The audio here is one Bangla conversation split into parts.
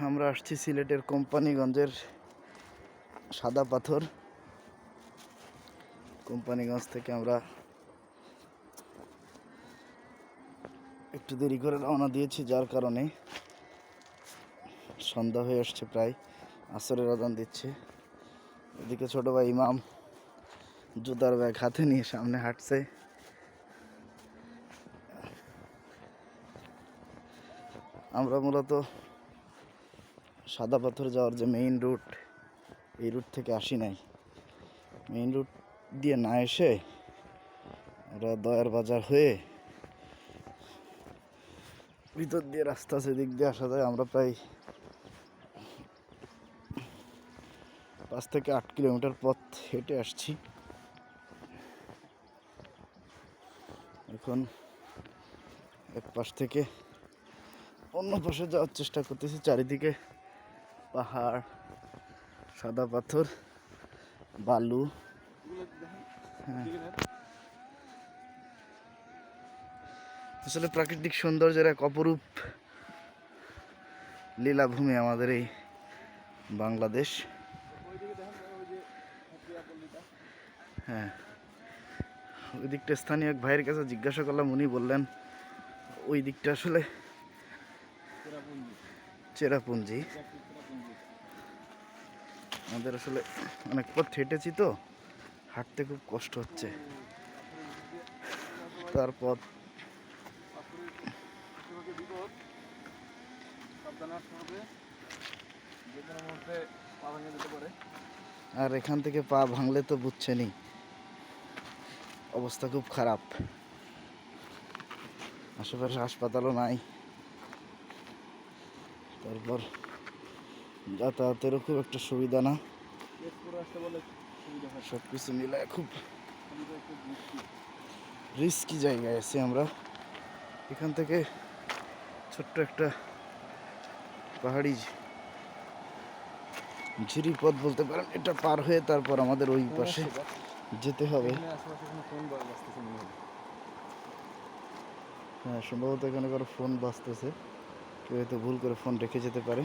আমরা আসছি সিলেটের কোম্পানিগঞ্জের সাদা পাথর। কোম্পানিগঞ্জ থেকে আমরা একটু দেরি করে রওনা দিয়েছি, যার কারণে সন্ধ্যা হয়ে আসছে, প্রায় আসরের আজান দিচ্ছে। এদিকে ছোট ভাই ইমাম জুতার ব্যাগ হাতে নিয়ে সামনে হাঁটছে। আমরা মূলত সাদা পাথর যাওয়ার যে মেইন রুট, এই রুট থেকে আসি নাই। মেইন রুট দিয়ে না এসে আমরা দয়ার বাজার হয়ে ভিতর দিয়ে রাস্তা সেদিক দিয়ে আসা যায়। আমরা প্রায় 5 থেকে 8 কিলোমিটার পথ হেঁটে আসছি। এখন এক পাশ থেকে অন্য পাশে যাওয়ার চেষ্টা করতেছি। চারিদিকে পাহাড়, সাদা পাথর, বালু। হ্যাঁ, আসলে প্রাকৃতিক সৌন্দর্যের এক অপরূপ লীলাভূমি আমাদের এই বাংলাদেশ। হ্যাঁ, ওই দিকটা স্থানীয় এক ভাইয়ের কাছে জিজ্ঞাসা করলাম, উনি বললেন ওই দিকটা আসলে চেরাপুঞ্জি। আমাদের আসলে অনেক পথ হেঁটেছি তো, হাঁটতে খুব কষ্ট হচ্ছে। তারপর আর এখান থেকে পা ভাঙলে তো বুঝছেনই, অবস্থা খুব খারাপ। আশেপাশে হাসপাতালও নাই, তারপর যাতায়াতেরও খুব একটা সুবিধা না। সব কিছু মিলে খুব রিস্কি জায়গায় আছি আমরা। এখান থেকে ছোট্ট একটা পাহাড়ি ঝিরি পথ বলতে পারেন, এটা পার হয়ে তারপর আমাদের ওই পাশে যেতে হবে। হ্যাঁ, সম্ভবত এখানে কারো ফোন বাজতেছে, কেউ হয়তো ভুল করে ফোন রেখে যেতে পারে।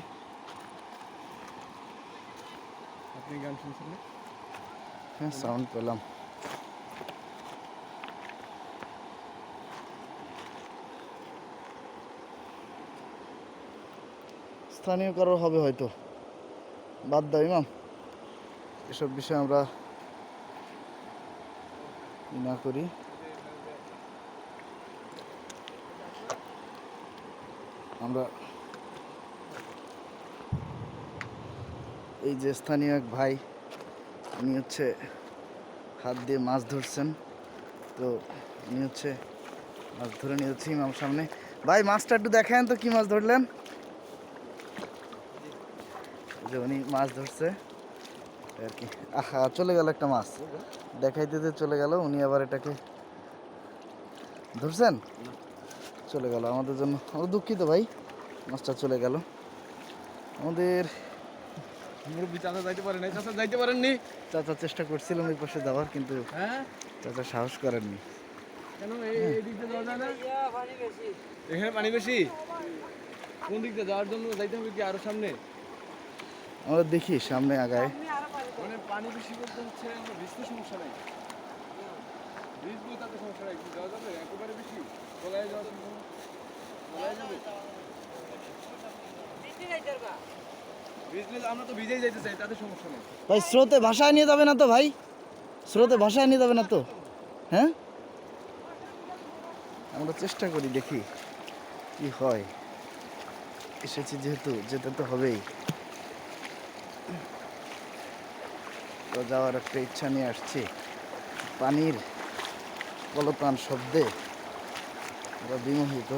আপনি গান শুনছেন না? হ্যাঁ, সাউন্ড পেলাম। স্থানীয় কারো হবে হয়তো, বাদ দাও ইমাম, এসব বিষয়ে আমরা না করি। আমরা এই যে স্থানীয় এক ভাই, উনি হচ্ছে হাত দিয়ে মাছ ধরছেন, তো উনি হচ্ছে মাছ ধরে নিয়ে যাচ্ছি ইমাম সামনে। ভাই, মাছটা একটু দেখেন তো, কি মাছ ধরলেন? যে উনি মাছ ধরছে আর কি। আহা, চলে গেল একটা মাছ, দেখাইতে চলে গেল। উনি আবার এটাকে ধরছেন, চলে গেল আমাদের জন্য। আমরা দুঃখিত ভাই, মাছটা চলে গেল আমাদের। মুরব্বি চাচা যাইতে পারেন নাই, চাচা যাইতে পারেননি। চাচা চেষ্টা করছিলাম ওই পাশে যাওয়ার, কিন্তু চাচা সাহস করেননি। কেন এই দিক দিয়ে যাওয়া যায় না? এখানে পানি বেশি। কোন দিক দিয়ে যাওয়ার জন্য যাইতে হবে কি আরো সামনে? আমরা দেখি সামনে আগায়। মানে পানি বেশি বলতে হচ্ছে আমরা ভিজতে সমস্যা নাই, ভিজবো তাতে সমস্যা নাই, যাওয়া যাবে একেবারে বেশি তলায় যাওয়া তলায় যাবে। ভিজলে আমরা তো ভিজেই যাইতে চাই, তাতে সমস্যা নেই ভাই, স্রোতে ভাষায় নিয়ে যাবে না তো ভাই? স্রোতে ভাষায় নিয়ে যাবে না তো? হ্যাঁ, আমরা চেষ্টা করি, দেখি কি হয়। এসেছি যেহেতু, যেতে তো হবেই। তো যাওয়ার একটা ইচ্ছা নিয়ে আসছি। পানির কলতান শব্দে আমরা বিমোহিত।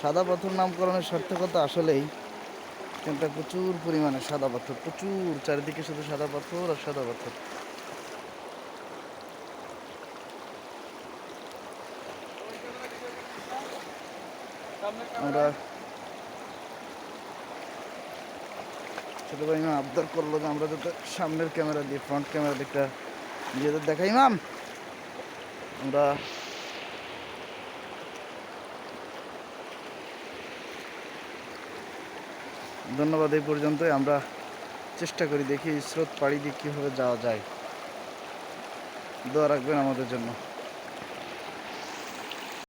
সাদা পাথর নামকরণের সার্থকতা আসলেই, এখানটা প্রচুর পরিমাণে সাদা পাথর, প্রচুর, চারিদিকে শুধু সাদা পাথর আর সাদা পাথর। আমরা ছোট ভাই ইমাম আবদার করলো যে আমরা যাতে সামনের ক্যামেরা দিয়ে, ফ্রন্ট ক্যামেরা দিকটা নিজেদের দেখাই। ইমাম, আমরা ধন্যবাদ। এই পর্যন্তই। আমরা চেষ্টা করি, দেখি স্রোত পাড়ি দিয়ে কীভাবে যাওয়া যায়। দোয়া রাখবেন আমাদের জন্য।